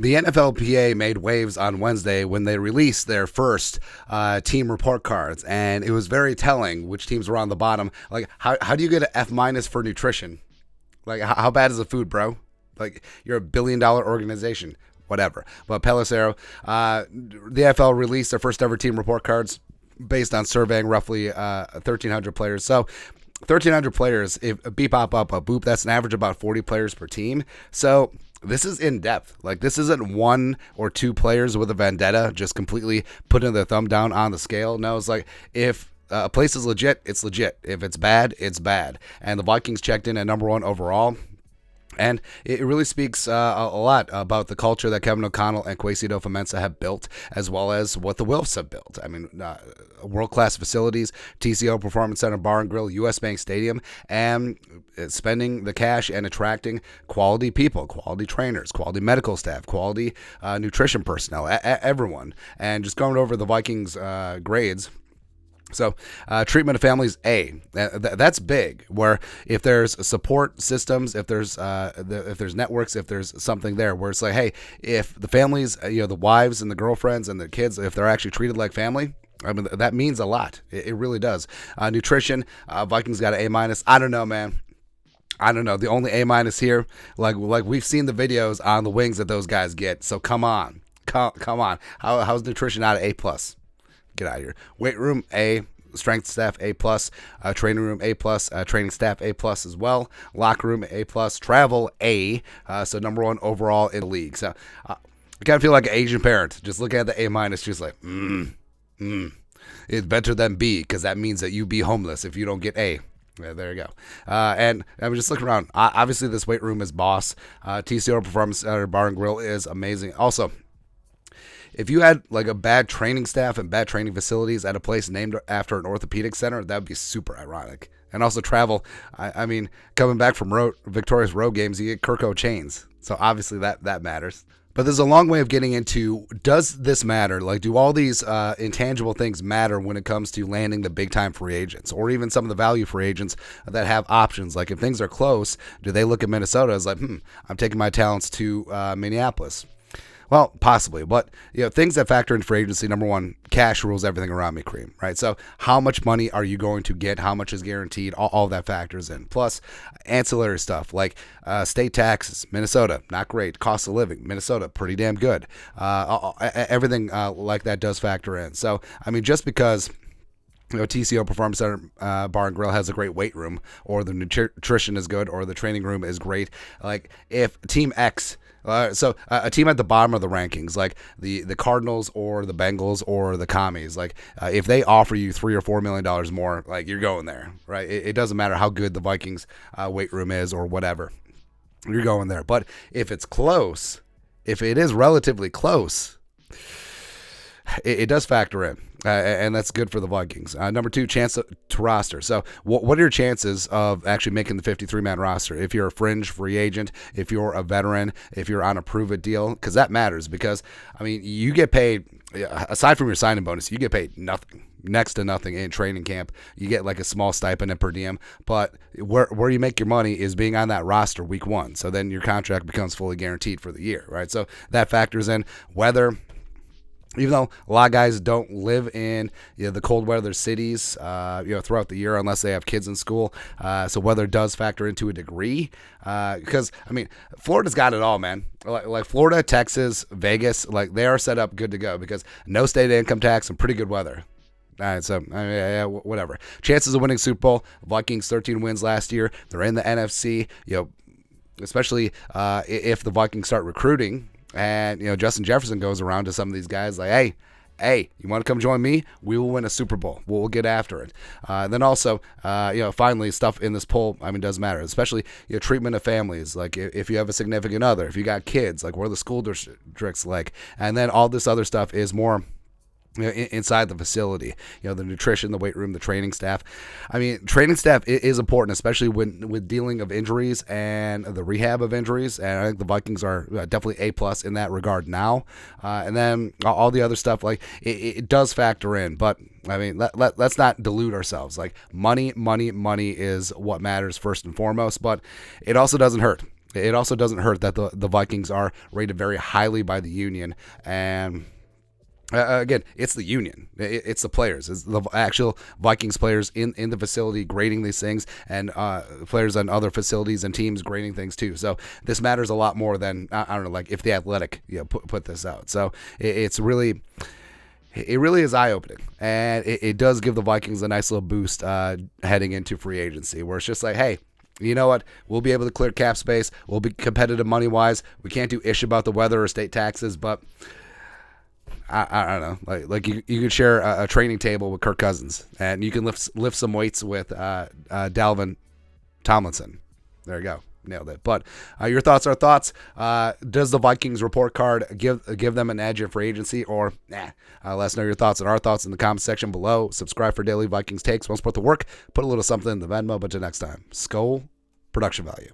The NFLPA made waves on Wednesday when they released their first team report cards, and it was very telling which teams were on the bottom. Like, how do you get an F- for nutrition? Like, how bad is the food, bro? Like, you're a $1 billion organization. Whatever. But Pelissero, the NFL released their first ever team report cards based on surveying roughly 1,300 players. So 1,300 players, if beep, bop, up, a boop, that's an average of about 40 players per team. So this is in depth. Like, this isn't one or two players with a vendetta just completely putting their thumb down on the scale. No, it's like, if a place is legit, it's legit. If it's bad, it's bad. And the Vikings checked in at number one overall. And it really speaks a lot about the culture that Kevin O'Connell and Kwesi Adofo-Mensah have built, as well as what the Wilfs have built. I mean, world-class facilities, TCO Performance Center Bar and Grill, US Bank Stadium, and spending the cash and attracting quality people, quality trainers, quality medical staff, quality nutrition personnel, everyone. And just going over the Vikings grades. So treatment of families, A. That's big, where if there's support systems, if there's networks, if there's something there where it's like, hey, if the families, the wives and the girlfriends and the kids, if they're actually treated like family, I mean, that means a lot. It really does. Nutrition, Vikings got an A-. I don't know, man. I don't know. The only A- here, like we've seen the videos on the wings that those guys get. So come on. Come on. How's nutrition not an A+? Get out of here. Weight room, A. Strength staff, A+. Training room, A+. Training staff, A+ as well. Locker room, A+. Travel, A. So number one overall in the league. So I kind of feel like an Asian parent. Just looking at the A-, just like, it's better than B, because that means that you be homeless if you don't get A. Yeah, there you go. And I'm just looking around. Obviously, this weight room is boss. TCO Performance Center Bar and Grill is amazing. Also, if you had like a bad training staff and bad training facilities at a place named after an orthopedic center, that would be super ironic. And also travel. I mean, coming back from victorious road games, you get Kirko chains. So obviously that matters. But there's a long way of getting into, does this matter? Like, do all these intangible things matter when it comes to landing the big-time free agents, or even some of the value free agents that have options? Like, if things are close, do they look at Minnesota as like, I'm taking my talents to Minneapolis? Well, possibly, but things that factor in free agency. Number one, cash rules everything around me, Cream. Right? So, how much money are you going to get? How much is guaranteed? All that factors in. Plus, ancillary stuff like state taxes. Minnesota, not great. Cost of living. Minnesota, pretty damn good. Everything like that does factor in. So, I mean, just because TCO Performance Center Bar and Grill has a great weight room, or the nutrition is good, or the training room is great. Like, if Team X. So a team at the bottom of the rankings, like the Cardinals or the Bengals or the Commies, like if they offer you $3 or $4 million more, like, you're going there, right? It doesn't matter how good the Vikings weight room is or whatever, you're going there. But if it's close, if it is relatively close, it does factor in, and that's good for the Vikings. Number two, chance to roster. So what are your chances of actually making the 53-man roster? If you're a fringe free agent, if you're a veteran, if you're on a prove-it deal, because that matters. Because, I mean, you get paid, aside from your signing bonus, you get paid nothing. Next to nothing in training camp. You get like a small stipend and per diem, but where you make your money is being on that roster week one. So then your contract becomes fully guaranteed for the year, right? So that factors in whether, even though a lot of guys don't live in the cold weather cities throughout the year unless they have kids in school, so weather does factor into a degree, because I mean, Florida's got it all, man. Like Florida, Texas, Vegas, like, they are set up good to go because no state income tax and pretty good weather. All right, so whatever. Chances of winning Super Bowl. Vikings 13 wins last year. They're in the NFC. Especially if the Vikings start recruiting. And, Justin Jefferson goes around to some of these guys like, hey, you want to come join me? We will win a Super Bowl. We'll get after it. Then also, finally, stuff in this poll, I mean, does matter, especially treatment of families. Like, if you have a significant other, if you got kids, like, what are the school districts like? And then all this other stuff is more inside the facility, the nutrition, the weight room, the training staff. I mean, training staff is important, especially with dealing of injuries and the rehab of injuries. And I think the Vikings are definitely A+ in that regard now. And then all the other stuff, like, it does factor in. But I mean, let's not delude ourselves. Like, money is what matters first and foremost. But it also doesn't hurt. It also doesn't hurt that the Vikings are rated very highly by the union, and again, it's the union. It's the players. It's the actual Vikings players in the facility grading these things, and players on other facilities and teams grading things too. So this matters a lot more than, I don't know, like if the Athletic put this out. So it really is eye-opening, and it does give the Vikings a nice little boost heading into free agency, where it's just like, hey, you know what? We'll be able to clear cap space. We'll be competitive money-wise. We can't do ish about the weather or state taxes, but I don't know. Like you could share a training table with Kirk Cousins, and you can lift some weights with Dalvin Tomlinson. There you go. Nailed it. But your thoughts are thoughts. Does the Vikings report card give them an edge in free agency, or nah? Let us know your thoughts and our thoughts in the comment section below. Subscribe for daily Vikings takes. Won't support the work. Put a little something in the Venmo. But until next time, Skol production value.